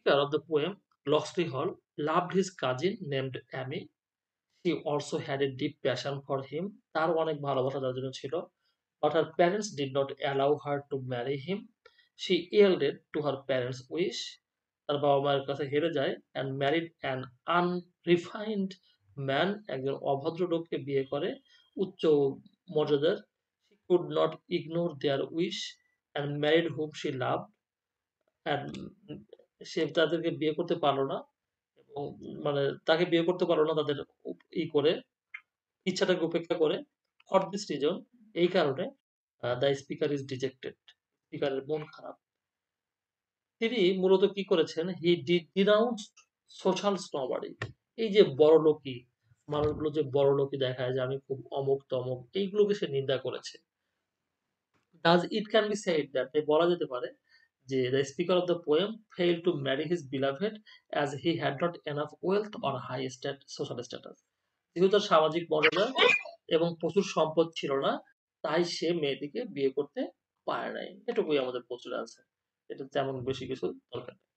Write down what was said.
speaker of the poem, Locksley Hall, loved his cousin named Amy. She also had a deep passion for him. তার অনেক ভালোবাসা তার জন্য ছিল। But her parents did not allow her to marry him. She yielded to her parents' wish. তার বাবা-মায়ের কাছে হেরে যায় and married an unrefined man, একজন অভদ্র লোককে বিয়ে করে, উচ্চ মর্যাদার। She could not ignore their wish and married whom she loved. and সে তাদেরকে বিয়ে করতে পারল না এবং মানে তাকে বিয়ে করতে পারল না তাদের করে ইচ্ছাটাকে উপেক্ষা করে। ফর দিস রিজন, এই কারণে দ্য স্পিকার ইজ ডিজেক্টেড, স্পিকারের মন খারাপ। তিনি মূলত কি করেছেন, হি ডিনাউন্সড সোশ্যাল স্নবারি, এই যে বড়লোকি মানুষগুলো যে বড়লোকি দেখায় যে আমি খুব অমুক তমুক, এইগুলোকে সে নিন্দা করেছে। Thus it can be said that বলা যেতে পারে যে the speaker of the poem failed to marry his beloved as he had not enough wealth or high social status. যেহেতু তার সামাজিক মর্যাদা এবং প্রচুর সম্পদ ছিল না, তাই সে মেয়েটিকে বিয়ে করতে পারে নাই। এটুকুই আমাদের প্রচুর আছে, এটা তেমন বেশি কিছু দরকার নেই।